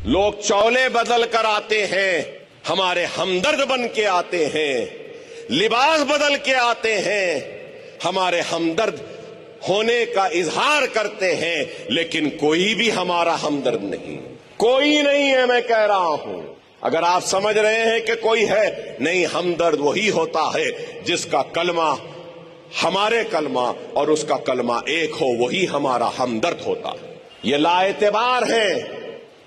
लोग चौले बदल कर आते हैं, हमारे हमदर्द बन के आते हैं, लिबास बदल के आते हैं, हमारे हमदर्द होने का इजहार करते हैं, लेकिन कोई भी हमारा हमदर्द नहीं, कोई नहीं है। मैं कह रहा हूं, अगर आप समझ रहे हैं कि कोई है, नहीं, हमदर्द वही होता है जिसका कलमा हमारे कलमा और उसका कलमा एक हो, वही हमारा हमदर्द होता है। ये लाएतेबार है,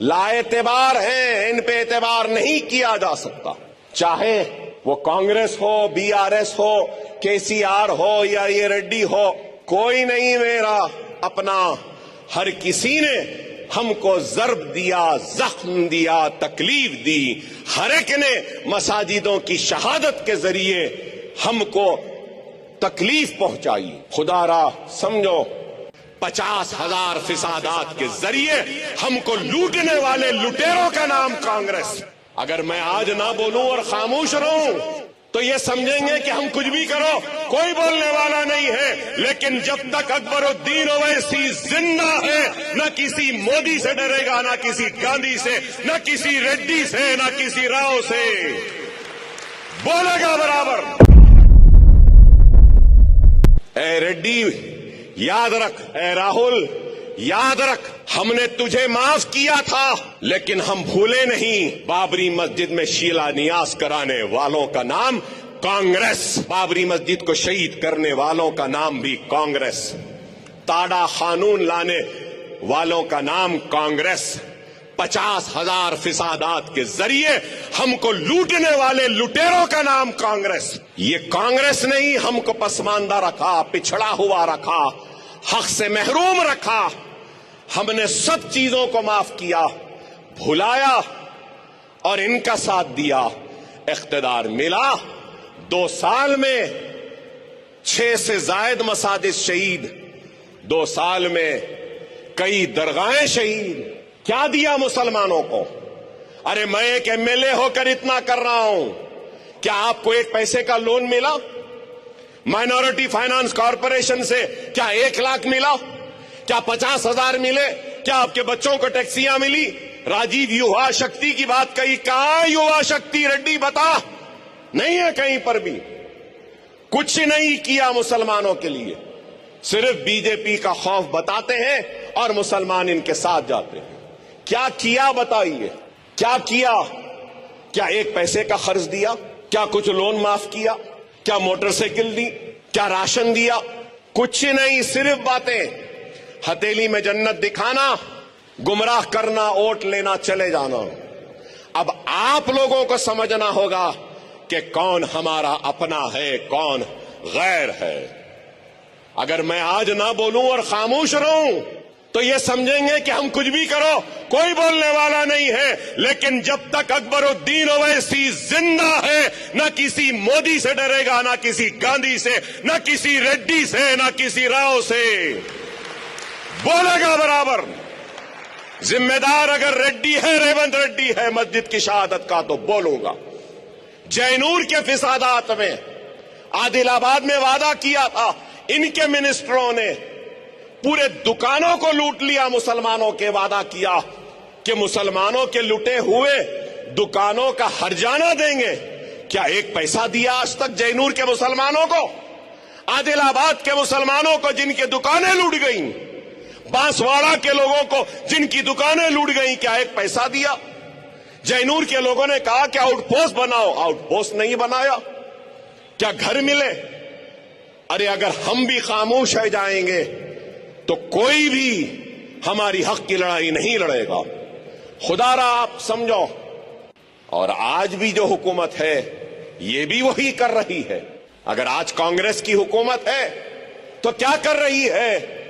लाएतेबार है, इन पे एतबार नहीं किया जा सकता। चाहे वो कांग्रेस हो, बीआरएस हो, केसीआर हो या ये रेड्डी हो, कोई नहीं मेरा अपना। हर किसी ने हमको ज़र्ब दिया, जख्म दिया, तकलीफ दी। हर एक ने मसाजिदों की शहादत के जरिए हमको तकलीफ पहुंचाई। खुदारा समझो, 50,000 फिसादात के जरिए हमको लूटने वाले लुटेरों का नाम कांग्रेस। अगर मैं आज ना बोलूं और खामोश रहूं तो ये समझेंगे कि हम कुछ भी करो, कोई बोलने वाला नहीं है। लेकिन जब तक अकबरुद्दीन ओवैसी जिंदा है, न किसी मोदी से डरेगा, न किसी गांधी से, न किसी रेड्डी से, न किसी राव से, बोलेगा बराबर। ए रेड्डी याद रख, ए राहुल याद रख, हमने तुझे माफ किया था, लेकिन हम भूले नहीं बाबरी मस्जिद में शिलान्यास कराने वालों का नाम कांग्रेस, बाबरी मस्जिद को शहीद करने वालों का नाम भी कांग्रेस, ताड़ा कानून लाने वालों का नाम कांग्रेस, 50,000 फिसादात के जरिए हमको लूटने वाले लुटेरों का नाम कांग्रेस। ये कांग्रेस ने ही हमको पसमानदा रखा, पिछड़ा हुआ रखा, हक से महरूम रखा। हमने सब चीजों को माफ किया, भुलाया और इनका साथ दिया। इख्तिदार मिला, 2 साल में 6 से जायद मसाजिद शहीद, 2 साल में कई दरगाहें शहीद। क्या दिया मुसलमानों को? अरे मैं एक एमएलए होकर इतना कर रहा हूं, क्या आपको 1 पैसे का लोन मिला? माइनॉरिटी फाइनेंस कॉरपोरेशन से क्या 1 लाख मिला? क्या 50,000 मिले? क्या आपके बच्चों को टैक्सियां मिली? राजीव युवा शक्ति की बात कही, कहां युवा शक्ति? रेड्डी बता, नहीं है कहीं पर भी। कुछ नहीं किया मुसलमानों के लिए, सिर्फ बीजेपी का खौफ बताते हैं और मुसलमान इनके साथ जाते हैं। क्या किया बताइए, क्या किया? क्या 1 पैसे का खर्च दिया? क्या कुछ लोन माफ किया? क्या मोटरसाइकिल दी? क्या राशन दिया? कुछ नहीं, सिर्फ बातें। हथेली में जन्नत दिखाना, गुमराह करना, वोट लेना, चले जाना। अब आप लोगों को समझना होगा कि कौन हमारा अपना है, कौन गैर है। अगर मैं आज ना बोलूं और खामोश रहूं तो ये समझेंगे कि हम कुछ भी करो, कोई बोलने वाला नहीं है। लेकिन जब तक अकबरुद्दीन ओवैसी जिंदा है, न किसी मोदी से डरेगा, न किसी गांधी से, न किसी रेड्डी से, न किसी राव से, बोलेगा बराबर। जिम्मेदार अगर रेड्डी है, रेवंत रेड्डी है मस्जिद की शहादत का, तो बोलूंगा। जैनूर के फिसादात में आदिलाबाद में वादा किया था, इनके मिनिस्टरों ने पूरे दुकानों को लूट लिया, मुसलमानों के वादा किया कि मुसलमानों के लुटे हुए दुकानों का हर्जाना देंगे। क्या 1 पैसा दिया आज तक जैनूर के मुसलमानों को? आदिलाबाद के मुसलमानों को जिनकी दुकानें लूट गईं, बांसवाड़ा के लोगों को जिनकी दुकानें लूट गईं, क्या 1 पैसा दिया? जैनूर के लोगों ने कहा कि आउटपोस्ट बनाओ, आउटपोस्ट नहीं बनाया। क्या घर मिले? अरे अगर हम भी खामोश रह जाएंगे तो कोई भी हमारी हक की लड़ाई नहीं लड़ेगा। खुदारा आप समझो। और आज भी जो हुकूमत है ये भी वही कर रही है। अगर आज कांग्रेस की हुकूमत है तो क्या कर रही है?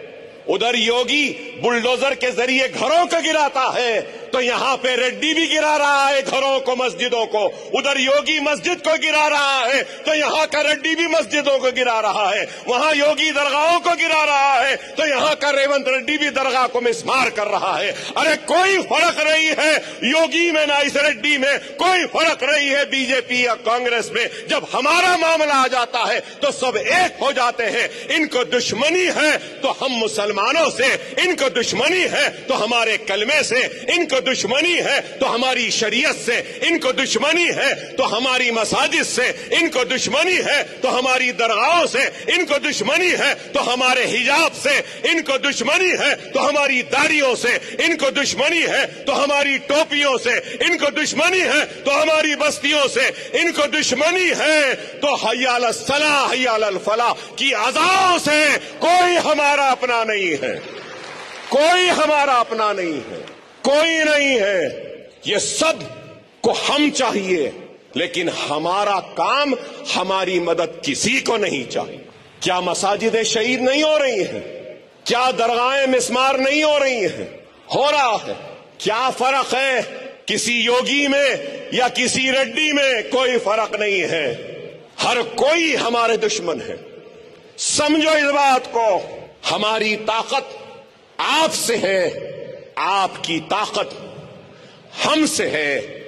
उधर योगी बुलडोजर के जरिए घरों को गिराता है, तो यहां पे रेड्डी भी गिरा रहा है घरों को, मस्जिदों को। उधर योगी मस्जिद को गिरा रहा है, तो यहां का रेड्डी भी मस्जिदों को गिरा रहा है। वहां योगी दरगाहों को गिरा रहा है, तो यहां का रेवंत रेड्डी भी दरगाह को मिसमार कर रहा है। अरे कोई फर्क नहीं है योगी में, ना इस रेड्डी में, कोई फर्क नहीं है बीजेपी या कांग्रेस में। जब हमारा मामला आ जाता है तो सब एक हो जाते हैं। इनको दुश्मनी है तो हम मुसलमानों से, इनको दुश्मनी है तो हमारे कलमे से, इनको दुश्मनी है तो हमारी शरीयत से, इनको दुश्मनी है तो हमारी मसाजिद से, इनको दुश्मनी है तो हमारी दरगाहों से, इनको दुश्मनी है तो हमारे हिजाब से, इनको दुश्मनी है तो हमारी दाढ़ियों से, इनको दुश्मनी है तो हमारी टोपियों से, इनको दुश्मनी है तो हमारी बस्तियों से, इनको दुश्मनी है तो हय्या अल सलाह हय्या अल फलाह की अज़ाओं से। कोई हमारा अपना नहीं है, कोई हमारा अपना नहीं है, कोई नहीं है। ये सब को हम चाहिए, लेकिन हमारा काम, हमारी मदद किसी को नहीं चाहिए। क्या मसाजिदें शहीद नहीं हो रही हैं? क्या दरगाहें मिस्मार नहीं हो रही हैं? हो रहा है। क्या फर्क है किसी योगी में या किसी रेड्डी में? कोई फर्क नहीं है, हर कोई हमारे दुश्मन है। समझो इस बात को। हमारी ताकत आपसे है, आपकी ताकत हमसे है,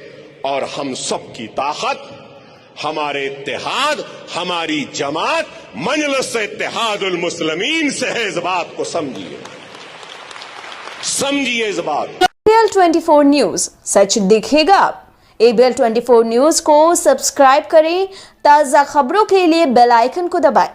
और हम सब की ताकत हमारे इत्तेहाद, हमारी जमात मजलिस इत्तेहादुल मुस्लिमीन से है। इस बात को समझिए, समझिए इस बात। ABL 24 न्यूज, सच दिखेगा। ABL 24 न्यूज को सब्सक्राइब करें, ताज़ा खबरों के लिए बेल आइकन को दबाएं।